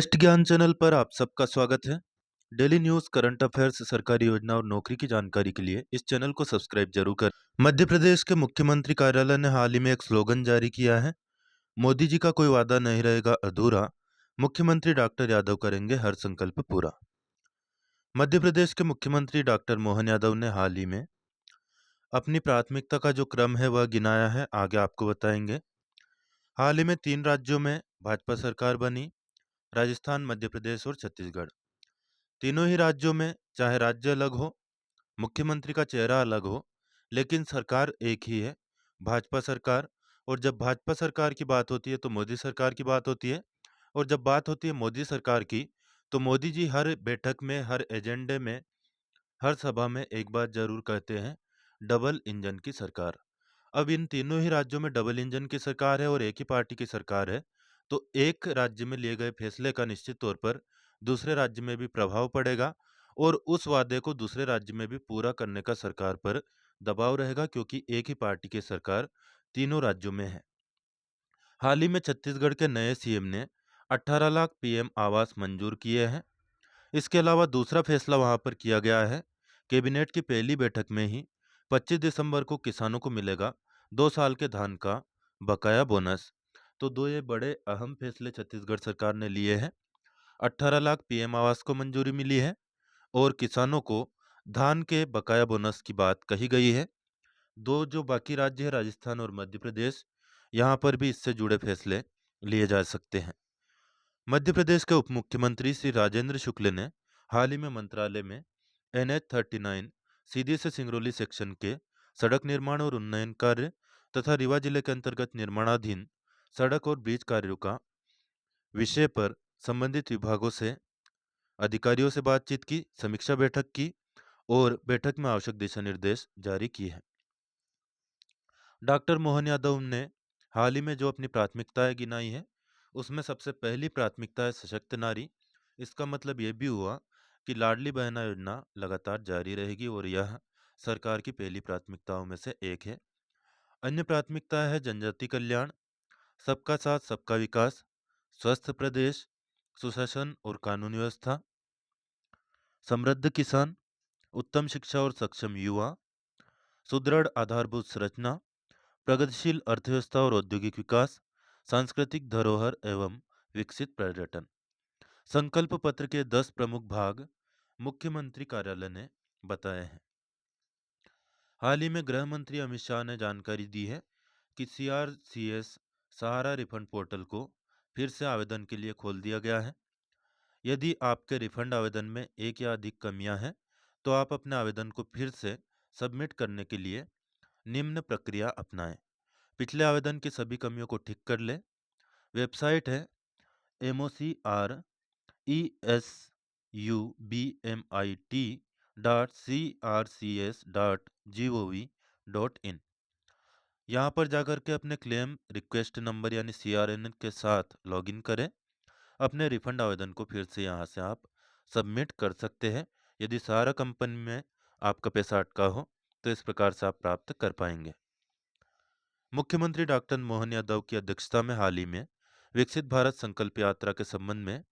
Test ज्ञान channel पर आप सबका स्वागत है। डेली न्यूज, करंट अफेयर्स, सरकारी योजना और नौकरी की जानकारी के लिए इस चैनल को सब्सक्राइब जरूर कर। मध्य प्रदेश के मुख्यमंत्री कार्यालय ने हाल ही में एक स्लोगन जारी किया है। मोदी जी का कोई वादा नहीं रहेगा अधूरा, मुख्यमंत्री डॉक्टर यादव करेंगे हर संकल्प पूरा। मध्य प्रदेश के मुख्यमंत्री डॉक्टर मोहन यादव ने हाल ही में अपनी प्राथमिकता का जो क्रम है वह गिनाया है, आगे आपको बताएंगे। हाल ही में 3 राज्यों में भाजपा सरकार बनी, राजस्थान, मध्य प्रदेश और छत्तीसगढ़। तीनों ही राज्यों में चाहे राज्य अलग हो, मुख्यमंत्री का चेहरा अलग हो, लेकिन सरकार एक ही है, भाजपा सरकार। और जब भाजपा सरकार की बात होती है तो मोदी सरकार की बात होती है, और जब बात होती है मोदी सरकार की तो मोदी जी हर बैठक में, हर एजेंडे में, हर सभा में एक बात जरूर कहते हैं, डबल इंजन की सरकार। अब इन तीनों ही राज्यों में डबल इंजन की सरकार है और एक ही पार्टी की सरकार है, तो एक राज्य में लिए गए फैसले का निश्चित तौर पर दूसरे राज्य में भी प्रभाव पड़ेगा, और उस वादे को दूसरे राज्य में भी पूरा करने का सरकार पर दबाव रहेगा, क्योंकि एक ही पार्टी की सरकार तीनों राज्यों में है। हाल ही में छत्तीसगढ़ के नए सीएम ने 18 लाख पीएम आवास मंजूर किए हैं। इसके अलावा दूसरा फैसला वहां पर किया गया है, कैबिनेट की पहली बैठक में ही 25 दिसंबर को किसानों को मिलेगा 2 साल के धान का बकाया बोनस। तो दो ये बड़े अहम फैसले छत्तीसगढ़ सरकार ने लिए हैं। 18 लाख पीएम आवास को मंजूरी मिली है और किसानों को धान के बकाया बोनस की बात कही गई है। दो जो बाकी राज्य है, राजस्थान और मध्य प्रदेश, यहाँ पर भी इससे जुड़े फैसले लिए जा सकते हैं। मध्य प्रदेश के उप मुख्यमंत्री श्री राजेंद्र शुक्ल ने हाल ही में मंत्रालय में NH-39 सीधी से सिंगरौली सेक्शन के सड़क निर्माण और उन्नयन कार्य तथा रीवा जिले के अंतर्गत निर्माणाधीन सड़क और ब्रिज कार्यों का विषय पर संबंधित विभागों से, अधिकारियों से बातचीत की, समीक्षा बैठक की और बैठक में आवश्यक दिशा निर्देश जारी किए हैं। डॉक्टर मोहन यादव ने हाल ही में जो अपनी प्राथमिकताएं गिनाई है, उसमें सबसे पहली प्राथमिकता है सशक्त नारी। इसका मतलब ये भी हुआ कि लाडली बहना योजना लगातार जारी रहेगी और यह सरकार की पहली प्राथमिकताओं में से एक है। अन्य प्राथमिकता है जनजाति कल्याण, सबका साथ सबका विकास, स्वस्थ प्रदेश, सुशासन और कानून व्यवस्था, समृद्ध किसान, उत्तम शिक्षा और सक्षम युवा, सुदृढ़ आधारभूत संरचना, प्रगतिशील अर्थव्यवस्था और औद्योगिक विकास, सांस्कृतिक धरोहर एवं विकसित पर्यटन। संकल्प पत्र के 10 प्रमुख भाग मुख्यमंत्री कार्यालय ने बताए हैं। हाल ही में गृह मंत्री अमित शाह ने जानकारी दी है कि CRCS सहारा रिफंड पोर्टल को फिर से आवेदन के लिए खोल दिया गया है। यदि आपके रिफंड आवेदन में एक या अधिक कमियां हैं, तो आप अपने आवेदन को फिर से सबमिट करने के लिए निम्न प्रक्रिया अपनाएं। पिछले आवेदन की सभी कमियों को ठीक कर लें। वेबसाइट है mocrusubmit.crcs.gov.in। यहाँ पर जाकर के अपने क्लेम रिक्वेस्ट नंबर यानी CRN के साथ लॉगिन करें। अपने रिफंड आवेदन को फिर से यहाँ से आप सबमिट कर सकते हैं। यदि सारा कंपनी में आपका पैसा अटका हो तो इस प्रकार से आप प्राप्त कर पाएंगे। मुख्यमंत्री डॉक्टर मोहन यादव की अध्यक्षता में हाल ही में विकसित भारत संकल्प यात्रा के संबंध में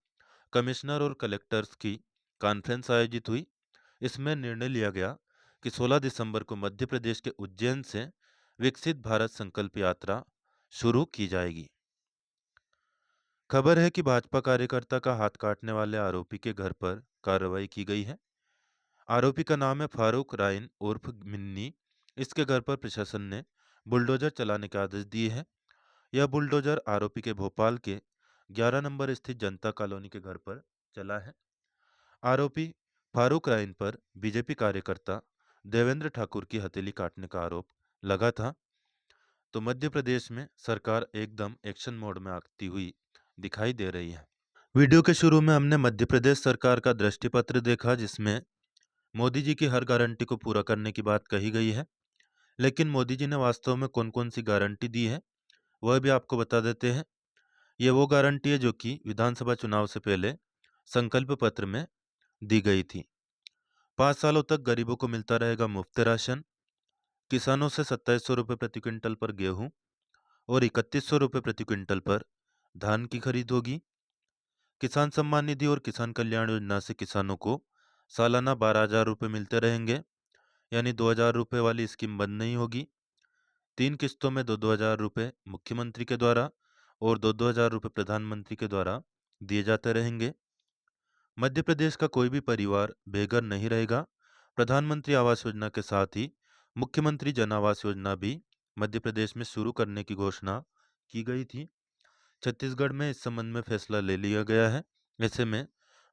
कमिश्नर और कलेक्टर्स की कॉन्फ्रेंस आयोजित हुई। इसमें निर्णय लिया गया कि 16 दिसंबर को मध्य प्रदेश के उज्जैन से विकसित भारत संकल्प यात्रा शुरू की जाएगी। खबर है कि भाजपा कार्यकर्ता का हाथ काटने वाले आरोपी के घर पर कार्रवाई की गई है। आरोपी का नाम है फारूक राइन उर्फ मिन्नी। इसके घर पर प्रशासन ने बुलडोजर चलाने के आदेश दिए हैं। यह बुलडोजर आरोपी के भोपाल के 11 नंबर स्थित जनता कॉलोनी के घर पर चला है। आरोपी फारूक राइन पर बीजेपी कार्यकर्ता देवेंद्र ठाकुर की हथेली काटने का आरोप लगा था। तो मध्य प्रदेश में सरकार एकदम एक्शन मोड में आती हुई दिखाई दे रही है। वीडियो के शुरू में हमने मध्य प्रदेश सरकार का दृष्टि पत्र देखा, जिसमें मोदी जी की हर गारंटी को पूरा करने की बात कही गई है। लेकिन मोदी जी ने वास्तव में कौन कौन सी गारंटी दी है वह भी आपको बता देते हैं। ये वो गारंटी है जो कि विधानसभा चुनाव से पहले संकल्प पत्र में दी गई थी। 5 सालों तक गरीबों को मिलता रहेगा मुफ्त राशन। किसानों से 2700 रुपये प्रति क्विंटल पर गेहूं और 3100 रुपये प्रति क्विंटल पर धान की खरीद होगी। किसान सम्मान निधि और किसान कल्याण योजना से किसानों को सालाना 12,000 रुपये मिलते रहेंगे, यानी 2,000 रुपये वाली स्कीम बंद नहीं होगी। 3 किस्तों में 2-2 हज़ार रुपये मुख्यमंत्री के द्वारा और 2-2 हज़ार रुपये प्रधानमंत्री के द्वारा दिए जाते रहेंगे। मध्य प्रदेश का कोई भी परिवार बेघर नहीं रहेगा। प्रधानमंत्री आवास योजना के साथ ही मुख्यमंत्री जन आवास योजना भी मध्य प्रदेश में शुरू करने की घोषणा की गई थी। छत्तीसगढ़ में इस संबंध में फैसला ले लिया गया है। ऐसे में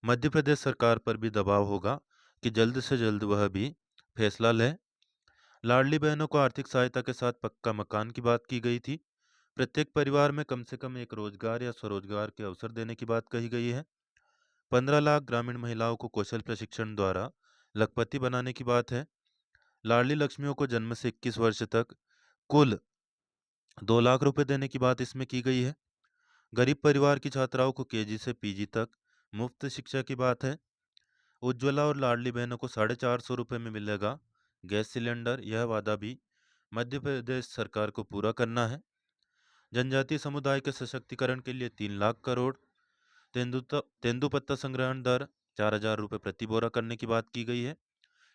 मध्य प्रदेश सरकार पर भी दबाव होगा कि जल्द से जल्द वह भी फैसला ले। लाडली बहनों को आर्थिक सहायता के साथ पक्का मकान की बात की गई थी। प्रत्येक परिवार में कम से कम एक रोजगार या स्वरोजगार के अवसर देने की बात कही गई है। 15 लाख ग्रामीण महिलाओं को कौशल प्रशिक्षण द्वारा लखपति बनाने की बात है। लाडली लक्ष्मियों को जन्म से 21 वर्ष तक कुल 2 लाख रुपए देने की बात इसमें की गई है। गरीब परिवार की छात्राओं को केजी से पीजी तक मुफ्त शिक्षा की बात है। उज्ज्वला और लाडली बहनों को 450 रुपये में मिलेगा गैस सिलेंडर। यह वादा भी मध्य प्रदेश सरकार को पूरा करना है। जनजातीय समुदाय के सशक्तिकरण के लिए 3 लाख करोड़। तेंदुपत्ता संग्रहण दर 4,000 रुपये प्रति बोरा करने की बात की गई है।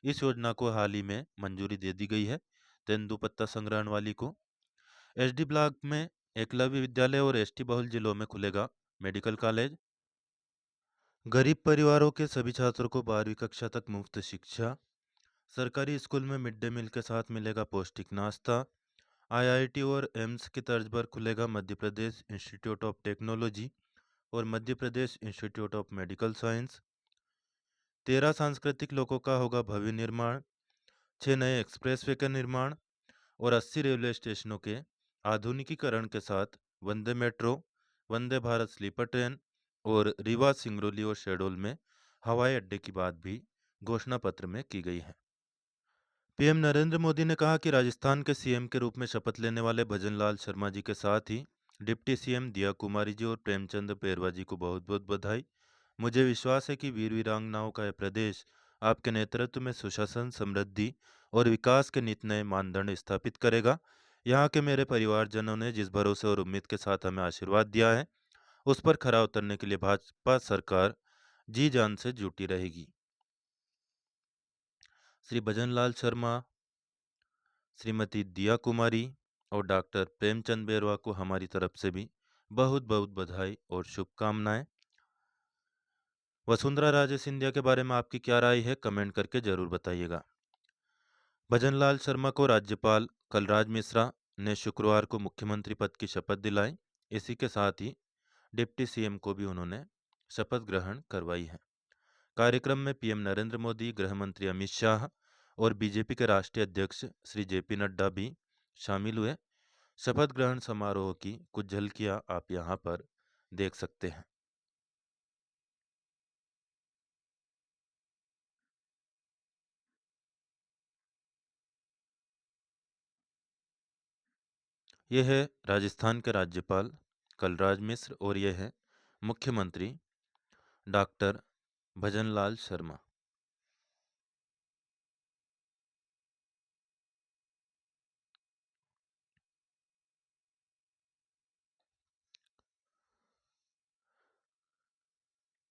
इस योजना को हाल ही में मंजूरी दे दी गई है तेंदुपत्ता संग्रहण वाली को। एसडी ब्लॉक में एकलव्य विद्यालय और एसटी बहुल जिलों में खुलेगा मेडिकल कॉलेज। गरीब परिवारों के सभी छात्रों को 12वीं कक्षा तक मुफ्त शिक्षा। सरकारी स्कूल में मिड डे मील के साथ मिलेगा पौष्टिक नाश्ता। आईआईटी और एम्स की तर्ज पर खुलेगा Madhya Pradesh institute of technology और Madhya Pradesh institute of medical science. 13 सांस्कृतिक लोगों का होगा भव्य निर्माण। 6 नए एक्सप्रेसवे का निर्माण और 80 रेलवे स्टेशनों के आधुनिकीकरण के साथ वंदे metro, Vande Bharat sleeper train और रीवा, सिंगरौली और शहडोल में हवाई अड्डे की बात भी घोषणा पत्र में की गई है। पीएम नरेंद्र मोदी ने कहा कि राजस्थान के सीएम के रूप में शपथ लेने वाले भजन लाल शर्मा जी के साथ ही डिप्टी सीएम दिया कुमारी जी और प्रेमचंद पेरवा जी को बहुत बहुत बधाई। मुझे विश्वास है कि वीर वीरांगनाओं का यह प्रदेश आपके नेतृत्व में सुशासन, समृद्धि और विकास के नित नए मानदंड स्थापित करेगा। यहाँ के मेरे परिवारजनों ने जिस भरोसे और उम्मीद के साथ हमें आशीर्वाद दिया है, उस पर खरा उतरने के लिए भाजपा सरकार जी जान से जुटी रहेगी। श्री भजनलाल शर्मा, श्रीमती दिया कुमारी और डॉक्टर प्रेमचंद बेरवा को हमारी तरफ से भी बहुत बहुत बधाई और शुभकामनाएं। वसुंधरा राजे सिंधिया के बारे में आपकी क्या राय है, कमेंट करके जरूर बताइएगा। भजनलाल शर्मा को राज्यपाल कलराज मिश्रा ने शुक्रवार को मुख्यमंत्री पद की शपथ दिलाई। इसी के साथ ही डिप्टी सीएम को भी उन्होंने शपथ ग्रहण करवाई है। कार्यक्रम में पीएम नरेंद्र मोदी, गृह मंत्री अमित शाह और बीजेपी के राष्ट्रीय अध्यक्ष श्री जेपी नड्डा भी शामिल हुए। शपथ ग्रहण समारोह की कुछ झलकियां आप यहाँ पर देख सकते हैं। यह है राजस्थान के राज्यपाल कलराज मिश्र और यह है मुख्यमंत्री डॉक्टर भजनलाल शर्मा।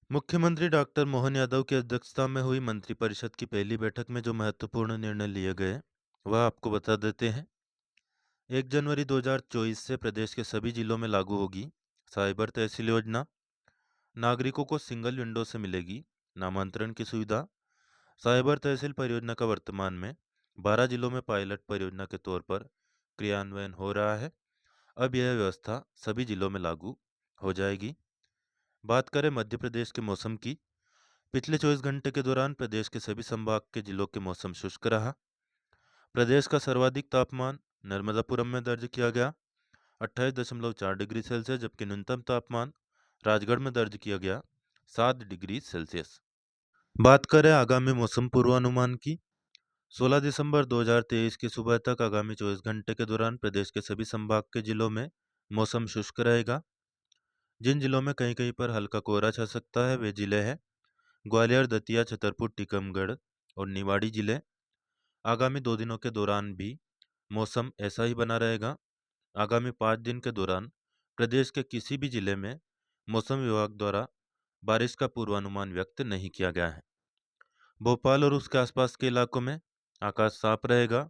मुख्यमंत्री डॉक्टर मोहन यादव की अध्यक्षता में हुई मंत्रिपरिषद की पहली बैठक में जो महत्वपूर्ण निर्णय लिए गए वह आपको बता देते हैं। 1 जनवरी 2024 से प्रदेश के सभी जिलों में लागू होगी साइबर तहसील योजना। नागरिकों को सिंगल विंडो से मिलेगी नामांतरण की सुविधा। साइबर तहसील परियोजना का वर्तमान में 12 जिलों में पायलट परियोजना के तौर पर क्रियान्वयन हो रहा है। अब यह व्यवस्था सभी जिलों में लागू हो जाएगी। बात करें मध्य प्रदेश के मौसम की। पिछले 24 घंटे के दौरान प्रदेश के सभी संभाग के जिलों के मौसम शुष्क रहा। प्रदेश का सर्वाधिक तापमान नर्मदापुरम में दर्ज किया गया 28.4 डिग्री सेल्सियस, जबकि न्यूनतम तापमान राजगढ़ में दर्ज किया गया 7 डिग्री सेल्सियस। बात करें आगामी मौसम पूर्वानुमान की। 16 दिसंबर 2023 की सुबह तक आगामी 24 घंटे के दौरान प्रदेश के सभी संभाग के जिलों में मौसम शुष्क रहेगा। जिन जिलों में कहीं कहीं पर हल्का कोहरा छा सकता है वे जिले हैं ग्वालियर, दतिया, छतरपुर, टीकमगढ़ और निवाड़ी जिले। आगामी 2 दिनों के दौरान भी मौसम ऐसा ही बना रहेगा। आगामी 5 दिन के दौरान प्रदेश के किसी भी जिले में मौसम विभाग द्वारा बारिश का पूर्वानुमान व्यक्त नहीं किया गया है। भोपाल और उसके आसपास के इलाकों में आकाश साफ रहेगा।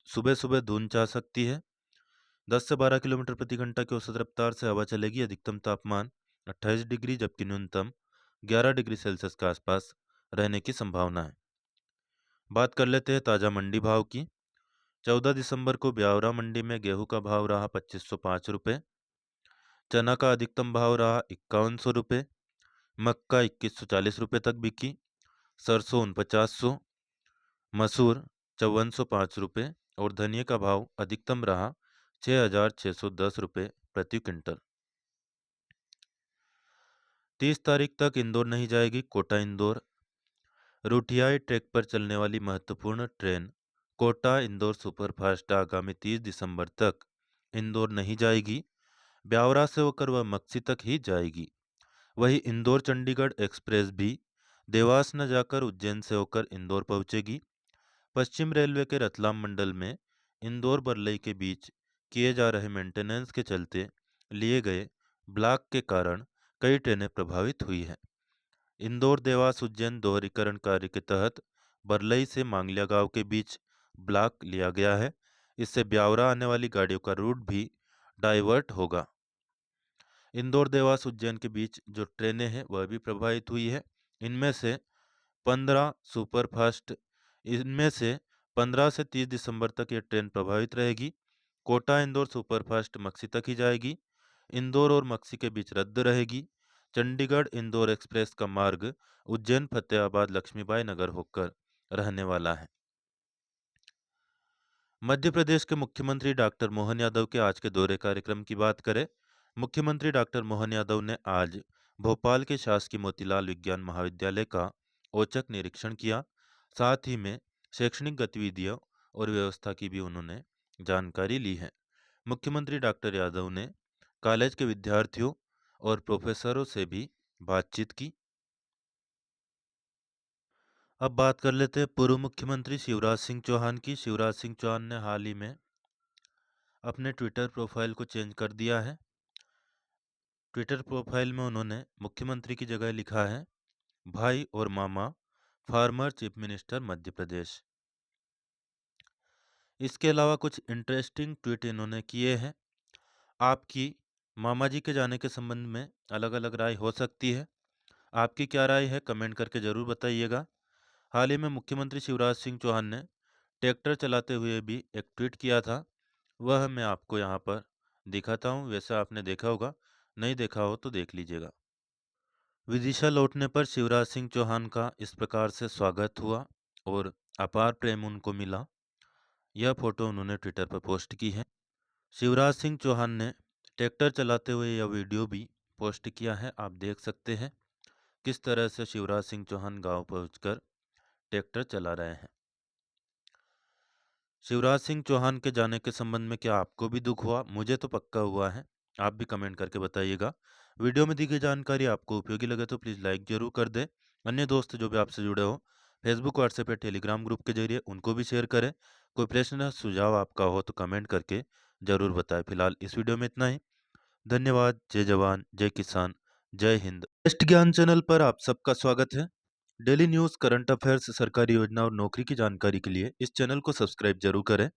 सुबह सुबह धुंध छा सकती है। 10 से 12 किलोमीटर प्रति घंटा की औसत रफ्तार से हवा चलेगी। अधिकतम तापमान 28 डिग्री जबकि न्यूनतम 11 डिग्री सेल्सियस के आसपास रहने की संभावना है। बात कर लेते हैं ताज़ा मंडी भाव की। 14 दिसंबर को ब्यावरा मंडी में गेहूं का भाव रहा 2505 रुपये। चना का अधिकतम भाव रहा 5100 रुपये। मक्का 2140 रुपये तक बिकी। सरसों 4900, मसूर 5405 रुपये और धनिया का भाव अधिकतम रहा 6610 रुपये प्रति क्विंटल। 30 तारीख तक इंदौर नहीं जाएगी कोटा इंदौर। रुठियाई ट्रैक पर चलने वाली महत्वपूर्ण ट्रेन कोटा इंदौर सुपरफास्ट आगामी 30 दिसंबर तक इंदौर नहीं जाएगी। ब्यावरा से होकर वह मक्सी तक ही जाएगी। वही इंदौर चंडीगढ़ एक्सप्रेस भी देवास न जाकर उज्जैन से होकर इंदौर पहुंचेगी। पश्चिम रेलवे के रतलाम मंडल में इंदौर बरलई के बीच किए जा रहे मेंटेनेंस के चलते लिए गए ब्लॉक के कारण कई ट्रेनें प्रभावित हुई हैं। इंदौर देवास उज्जैन दोहरीकरण कार्य के तहत बरलई से मांगलिया गांव के बीच ब्लॉक लिया गया है। इससे ब्यावरा आने वाली गाड़ियों का रूट भी डाइवर्ट होगा। इंदौर देवास उज्जैन के बीच जो ट्रेनें हैं वह भी प्रभावित हुई है। इनमें से 15 सुपरफास्ट इनमें से 15 से 30 दिसंबर तक ये ट्रेन प्रभावित रहेगी। कोटा इंदौर सुपरफास्ट मक्सी तक ही जाएगी। इंदौर और मक्सी के बीच रद्द रहेगी। चंडीगढ़ इंदौर एक्सप्रेस का मार्ग उज्जैन फतेहाबाद लक्ष्मीबाई नगर होकर रहने वाला है। मध्य प्रदेश के मुख्यमंत्री डॉक्टर मोहन यादव के आज के दौरे कार्यक्रम की बात करें। मुख्यमंत्री डॉक्टर मोहन यादव ने आज भोपाल के शासकीय मोतीलाल विज्ञान महाविद्यालय का औचक निरीक्षण किया। साथ ही में शैक्षणिक गतिविधियों और व्यवस्था की भी उन्होंने जानकारी ली है। मुख्यमंत्री डॉक्टर यादव ने कॉलेज के विद्यार्थियों और प्रोफेसरों से भी बातचीत की। अब बात कर लेते हैं पूर्व मुख्यमंत्री शिवराज सिंह चौहान की। शिवराज सिंह चौहान ने हाल ही में अपने ट्विटर प्रोफाइल को चेंज कर दिया है। ट्विटर प्रोफाइल में उन्होंने मुख्यमंत्री की जगह लिखा है भाई और मामा farmer chief minister Madhya Pradesh. इसके अलावा कुछ इंटरेस्टिंग ट्वीट इन्होंने किए हैं। आपकी मामा जी के जाने के संबंध में अलग अलग राय हो सकती है। आपकी क्या राय है कमेंट करके ज़रूर बताइएगा। हाल ही में मुख्यमंत्री शिवराज सिंह चौहान ने ट्रैक्टर चलाते हुए भी एक ट्वीट किया था। वह मैं आपको यहाँ पर दिखाता हूँ। वैसे आपने देखा होगा, नहीं देखा हो तो देख लीजिएगा। विदिशा लौटने पर शिवराज सिंह चौहान का इस प्रकार से स्वागत हुआ और अपार प्रेम उनको मिला। यह फोटो उन्होंने ट्विटर पर पोस्ट की है। शिवराज सिंह चौहान ने ट्रैक्टर चलाते हुए यह वीडियो भी पोस्ट किया है। आप देख सकते हैं किस तरह से शिवराज सिंह चौहान गांव पहुंचकर ट्रैक्टर चला रहे हैं। शिवराज सिंह चौहान के जाने के संबंध में क्या आपको भी दुख हुआ? मुझे तो पक्का हुआ है। आप भी कमेंट करके बताइएगा। वीडियो में दी गई जानकारी आपको उपयोगी लगे तो प्लीज़ लाइक जरूर कर दें। अन्य दोस्त जो भी आपसे जुड़े हो फेसबुक व्हाट्सएप या टेलीग्राम ग्रुप के जरिए उनको भी शेयर करें। कोई प्रश्न या सुझाव आपका हो तो कमेंट करके ज़रूर बताएं। फिलहाल इस वीडियो में इतना ही। धन्यवाद। जय जवान, जय किसान, जय हिंद। टेस्ट ज्ञान चैनल पर आप सबका स्वागत है। डेली न्यूज़, करंट अफेयर्स, सरकारी योजना और नौकरी की जानकारी के लिए इस चैनल को सब्सक्राइब जरूर करें।